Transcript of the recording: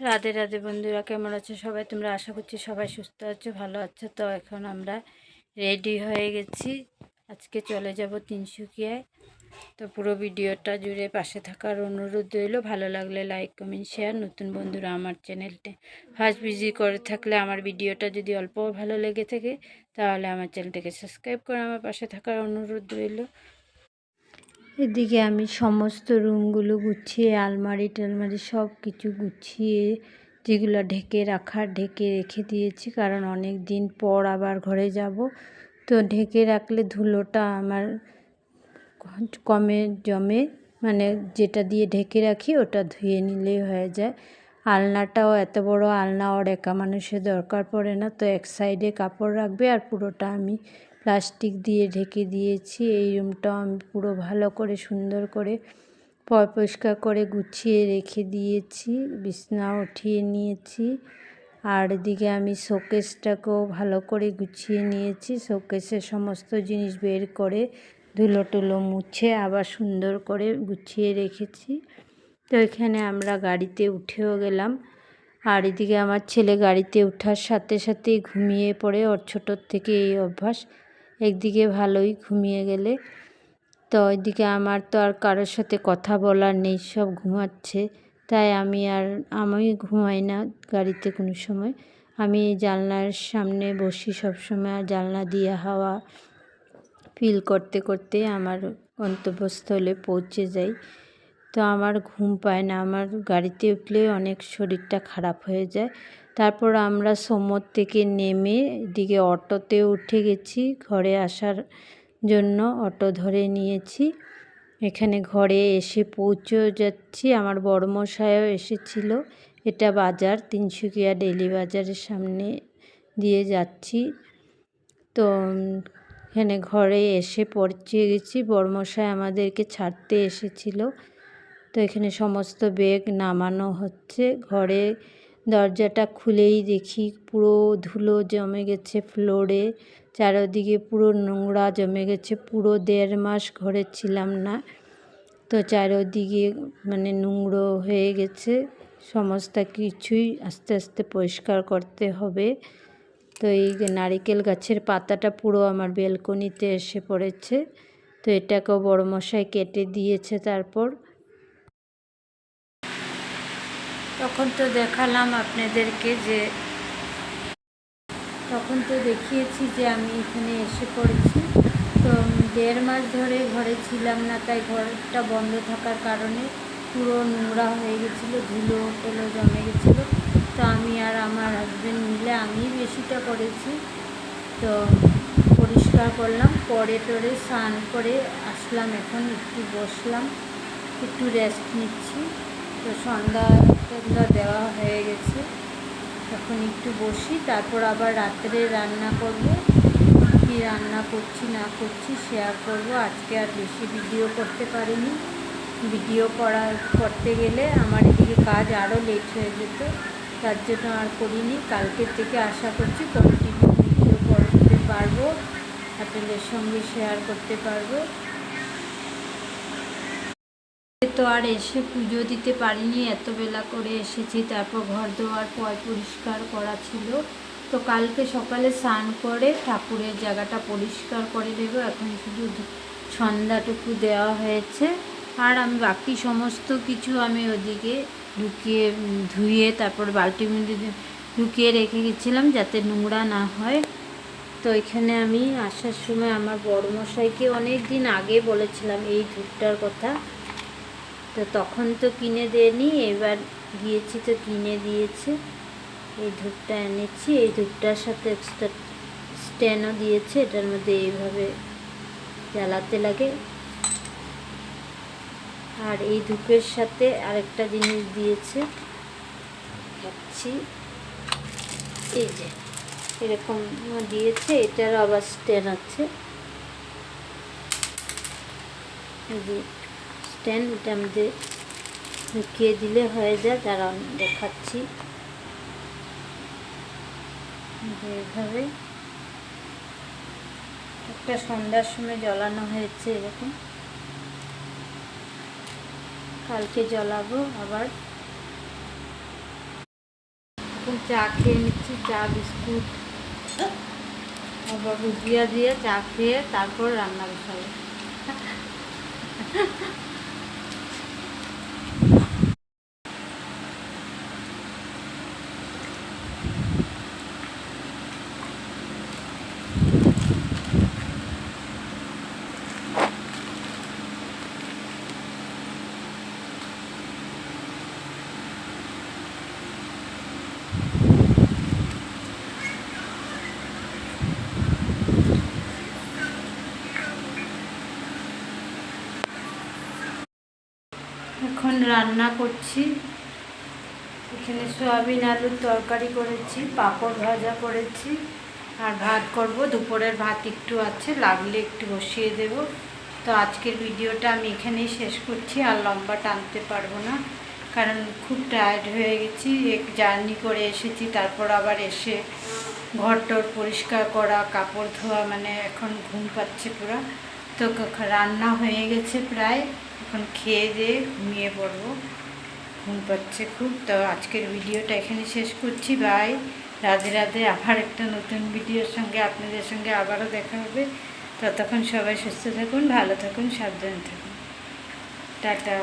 রাধে রাধে বন্ধুরা, কেমন আছো সবাই? তোমরা আশা করছি সবাই সুস্থ আছো, ভালো আছো। তো এখন আমরা রেডি হয়ে গেছি, আজকে চলে যাব তিনসুকিয়ায়। তো পুরো ভিডিওটা জুড়ে পাশে থাকার অনুরোধ রইল। ভালো লাগলে লাইক কমেন্ট শেয়ার। নতুন বন্ধুরা আমার চ্যানেলটা ফার্স্ট ভিজিট করে থাকলে আমার ভিডিওটা যদি অল্প ভালো লেগে থাকে তাহলে আমার চ্যানেলটাকে সাবস্ক্রাইব করে আমার পাশে থাকার অনুরোধ রইল। এদিকে আমি সমস্ত রুমগুলো গুছিয়ে আলমারি টালমারি সব কিছু গুছিয়ে যেগুলো ঢেকে রেখে দিয়েছি, কারণ অনেক দিন পর আবার ঘরে যাব। তো ঢেকে রাখলে ধুলোটা আমার কমে জমে, মানে যেটা দিয়ে ঢেকে রাখি ওটা ধুয়ে নিলেই হয়ে যায়। আলনাটাও এত বড় আলনা, ওর একা মানুষের দরকার পড়ে না। তো এক সাইডে কাপড় রাখবে আর পুরোটা আমি প্লাস্টিক দিয়ে ঢেকে দিয়েছি। এই রুমটাও আমি পুরো ভালো করে সুন্দর করে পরিষ্কার করে গুছিয়ে রেখে দিয়েছি, বিছনা উঠিয়ে নিয়েছি। আর এদিকে আমি শোকেসটাকেও ভালো করে গুছিয়ে নিয়েছি। শোকেসের সমস্ত জিনিস বের করে ধুলো টুলো মুছে আবার সুন্দর করে গুছিয়ে রেখেছি। তো এখানে আমরা গাড়িতে উঠেও গেলাম। আর এদিকে আমার ছেলে গাড়িতে ওঠার সাথে সাথেই ঘুমিয়ে পড়ে, ওর ছোটোর থেকে এই অভ্যাস। একদিকে ভালোই ঘুমিয়ে গেলে। তো ওইদিকে আমার তো আর কারোর সাথে কথা বলার নেই, সব ঘুমাচ্ছে। তাই আমি ঘুমাই না গাড়িতে কোনো সময়। আমি জানলার সামনে বসি সবসময়, আর জানলা দিয়ে হাওয়া ফিল করতে করতে আমার গন্তব্যস্থলে পৌঁছে যাই। তো আমার ঘুম পায় না, আমার গাড়িতে উঠলে অনেক শরীরটা খারাপ হয়ে যায়। তারপর আমরা সমুদ্র থেকে নেমে এদিকে অটোতে উঠে গেছি ঘরে আসার জন্য। অটো ধরে নিয়েছি, এখানে ঘরে এসে পৌঁছেও যাচ্ছি। আমার বড়মশাইও এসেছিল। এটা বাজার, তিনসুকিয়া ডেলি বাজারের সামনে দিয়ে যাচ্ছি। তো এখানে ঘরে এসে পৌঁছে গেছি, বড়মশাই আমাদেরকে ছাড়তে এসেছিল। তো এখানে সমস্ত ব্যাগ নামানো হচ্ছে। ঘরে দরজাটা খুলেই দেখি পুরো ধুলো জমে গেছে ফ্লোরে, চারিদিকে পুরো নোংরা জমে গেছে। পুরো 1.5 মাস ঘরে ছিলাম না, তো চারিদিকে মানে নোংরা হয়ে গেছে। সমস্ত কিছুই আস্তে আস্তে পরিষ্কার করতে হবে। তো এই নারিকেল গাছের পাতাটা পুরো আমার বেলকনিতে এসে পড়েছে। তো এটাকেও বড়মশাই কেটে দিয়েছে। তারপর তখন তো দেখালাম আপনাদেরকে, তখন তো দেখিয়েছি যে আমি এখানে এসে পড়েছি। তো 1.5 মাস ধরে ঘরে ছিলাম না, তাই ঘরটা বন্ধ থাকার কারণে পুরো নোংরা হয়ে গেছিলো, ধুলো টোলো জমে গেছিলো। তো আমি আর আমার হাজব্যান্ড মিলে আমি বেশিটা করেছি। তো পরিষ্কার করলাম, পরে টরে স্নান করে আসলাম। এখন একটু বসলাম, একটু রেস্ট নিচ্ছি। তো সন্ধ্যা দেওয়া হয়ে গেছে, এখন একটু বসি। তারপর আবার রাত্রে রান্না করব। কী রান্না করছি না করছি শেয়ার করব। আজকে আর বেশি ভিডিও করতে পারিনি। ভিডিও করতে গেলে আমার এদিকে কাজ আরও লেট হয়ে যেত, তার জন্য আর করিনি। কালকের থেকে আশা করছি কন্টিনিউ ভিডিও করতে পারবো, আপনাদের সঙ্গে শেয়ার করতে পারবো। তো আর এসে পুজো দিতে পারিনি, এত বেলা করে এসেছি। তারপর ঘর দোয়ার পরিষ্কার করা ছিল। তো কালকে সকালে স্নান করে ঠাকুরের জায়গাটা পরিষ্কার করে দেব। এখন শুধু সন্ধ্যাটুকু দেওয়া হয়েছে, আর আমি বাকি সমস্ত কিছু আমি ওদিকে ধুয়ে তারপর বালতির মধ্যে ঢুকিয়ে রেখে গেছিলাম যাতে নোংরা না হয়। তো এখানে আমি আসার সময় আমার বড়মশাইকে অনেক দিন আগে বলেছিলাম এই ধূপটার কথা। তো তখন তো কিনে দেয়নি, এবার গিয়েছি তো কিনে দিয়েছে। এই ধূপটা এনেছি, এই ধূপটার সাথে এক্সট্রা স্ট্যান্ডও দিয়েছে, এটার মধ্যে এইভাবে জ্বালাতে লাগে। আর এই ধূপের সাথে আরেকটা জিনিস দিয়েছে, দেখাচ্ছি। এই যে এরকম দিয়েছে, এটার আবার স্ট্যান্ড আছে। এই যে স্ট্যান্ড, এটা আমাদের ঢুকিয়ে দিলে হয়ে যায়। দাঁড়ান দেখাচ্ছি। এইভাবে একটা সন্ধ্যার সময় জ্বালানো হয়েছে এরকম, কালকে জ্বালাবো আবার। এখন চা খেয়ে নিচ্ছি, চা বিস্কুট আবার ভুজিয়া দিয়ে চা খেয়ে তারপর রান্না বসাবো। এখন রান্না করছি, এখানে সয়াবিন আলুর তরকারি করেছি, পাঁপড় ভাজা করেছি আর ভাত করব। দুপুরের ভাত একটু আছে, লাগলে একটু বসিয়ে দেব। তো আজকের ভিডিওটা আমি এখানেই শেষ করছি, আর লম্বা টানতে পারবো না, কারণ খুব টায়ার্ড হয়ে গেছি। এক জার্নি করে এসেছি, তারপর আবার এসে ঘর টর পরিষ্কার করা, কাপড় ধোয়া, মানে এখন ঘুম পাচ্ছে পুরো। তো রান্না হয়ে গেছে প্রায়, এখন খেয়ে দিয়ে ঘুমিয়ে পড়বো, ঘুম পাচ্ছে খুব। তো আজকের ভিডিওটা এখানে শেষ করছি, বাই, রাধে রাধে। আবার একটা নতুন ভিডিওর সঙ্গে আপনাদের সঙ্গে আবারও দেখা হবে। ততক্ষণ সবাই সুস্থ থাকুন, ভালো থাকুন, সাবধানে থাকুন, টাটা।